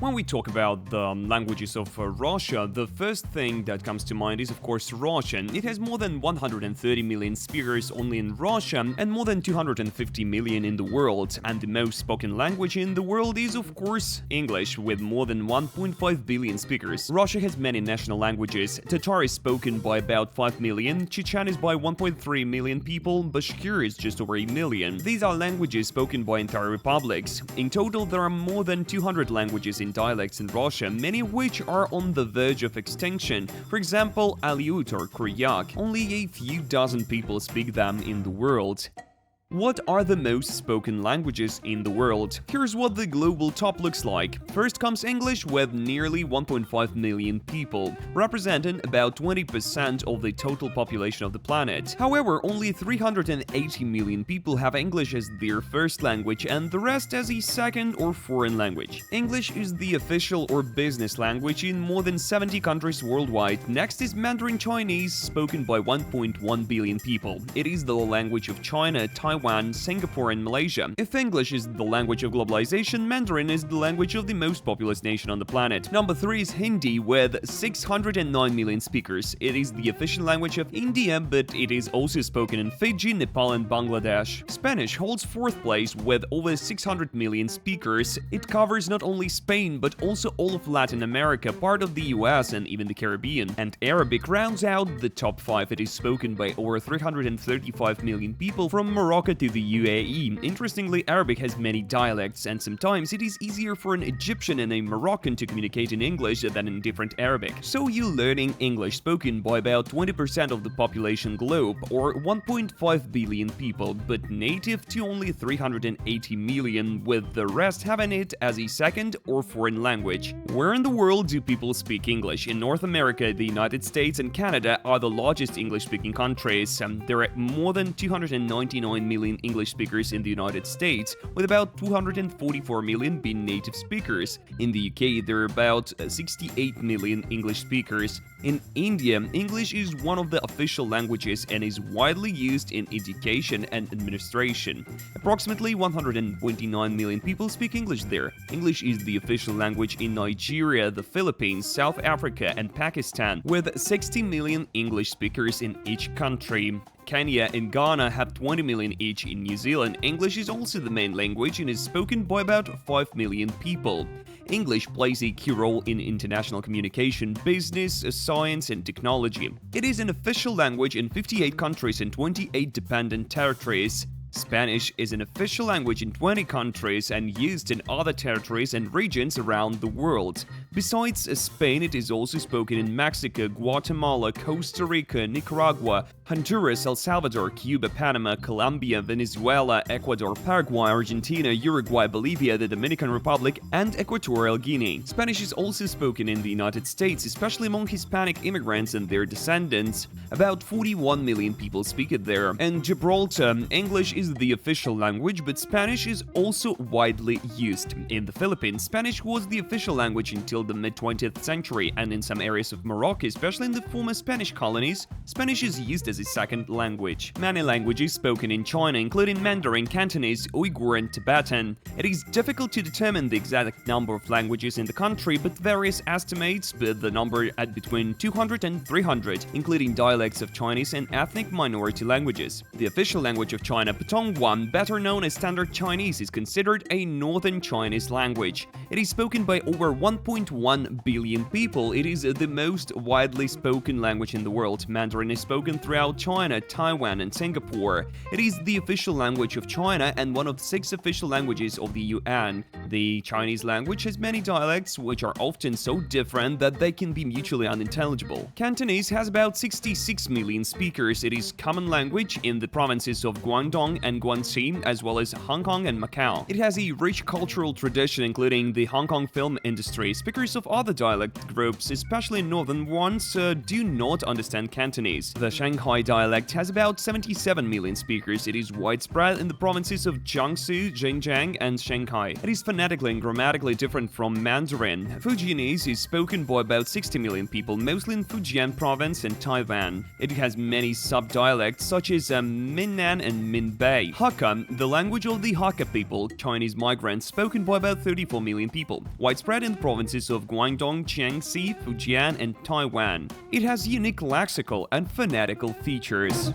When we talk about the languages of Russia, the first thing that comes to mind is of course Russian. It has more than 130 million speakers only in Russia and more than 250 million in the world. And the most spoken language in the world is of course English, with more than 1.5 billion speakers. Russia has many national languages. Tatar is spoken by about 5 million, Chechen is by 1.3 million people, Bashkir is just over a million. These are languages spoken by entire republics. In total, there are more than 200 languages in dialects in Russia, many of which are on the verge of extinction. For example, Aleut or Koryak. Only a few dozen people speak them in the world. What are the most spoken languages in the world? Here's what the global top looks like. First comes English with nearly 1.5 million people, representing about 20% of the total population of the planet. However, only 380 million people have English as their first language and the rest as a second or foreign language. English is the official or business language in more than 70 countries worldwide. Next is Mandarin Chinese, spoken by 1.1 billion people. It is the language of China, Taiwan, Singapore and Malaysia. If English is the language of globalization, Mandarin is the language of the most populous nation on the planet. Number 3 is Hindi with 609 million speakers. It is the official language of India, but it is also spoken in Fiji, Nepal and Bangladesh. Spanish holds 4th place with over 600 million speakers. It covers not only Spain, but also all of Latin America, part of the US and even the Caribbean. And Arabic rounds out the top 5. It is spoken by over 335 million people from Morocco to the UAE. Interestingly, Arabic has many dialects, and sometimes it is easier for an Egyptian and a Moroccan to communicate in English than in different Arabic. So you're learning English spoken by about 20% of the population globe, or 1.5 billion people, but native to only 380 million, with the rest having it as a second or foreign language. Where in the world do people speak English? In North America, the United States and Canada are the largest English-speaking countries. There are more than 299 million English speakers in the United States, with about 244 million being native speakers. In the UK, there are about 68 million English speakers. In India, English is one of the official languages and is widely used in education and administration. Approximately 129 million people speak English there. English is the official language in Nigeria, the Philippines, South Africa and Pakistan, with 60 million English speakers in each country. Kenya and Ghana have 20 million each. In New Zealand, English is also the main language and is spoken by about 5 million people. English plays a key role in international communication, business, science, and technology. It is an official language in 58 countries and 28 dependent territories. Spanish is an official language in 20 countries and used in other territories and regions around the world. Besides Spain, it is also spoken in Mexico, Guatemala, Costa Rica, Nicaragua, Honduras, El Salvador, Cuba, Panama, Colombia, Venezuela, Ecuador, Paraguay, Argentina, Uruguay, Bolivia, the Dominican Republic, and Equatorial Guinea. Spanish is also spoken in the United States, especially among Hispanic immigrants and their descendants. About 41 million people speak it there. In Gibraltar, English is the official language, but Spanish is also widely used. In the Philippines, Spanish was the official language until the mid-20th century, and in some areas of Morocco, especially in the former Spanish colonies, Spanish is used as a second language. Many languages spoken in China, including Mandarin, Cantonese, Uyghur, and Tibetan. It is difficult to determine the exact number of languages in the country, but various estimates put the number at between 200 and 300, including dialects of Chinese and ethnic minority languages. The official language of China, Putonghua, better known as Standard Chinese, is considered a Northern Chinese language. It is spoken by over 1.1 billion people. It is the most widely spoken language in the world. Mandarin is spoken throughout China, Taiwan, and Singapore. It is the official language of China and one of 6 official languages of the UN. The Chinese language has many dialects, which are often so different that they can be mutually unintelligible. Cantonese has about 66 million speakers. It is common language in the provinces of Guangdong and Guangxi, as well as Hong Kong and Macau. It has a rich cultural tradition, including the Hong Kong film industry. Speakers of other dialect groups, especially northern ones, do not understand Cantonese. The Shanghai dialect has about 77 million speakers. It is widespread in the provinces of Jiangsu, Zhejiang, and Shanghai. It is phonetically and grammatically different from Mandarin. Fujianese is spoken by about 60 million people, mostly in Fujian province and Taiwan. It has many sub-dialects such as Minnan and Minban Hubei. Hakka, the language of the Hakka people, Chinese migrants spoken by about 34 million people, widespread in the provinces of Guangdong, Jiangxi, Fujian, and Taiwan. It has unique lexical and phonetical features.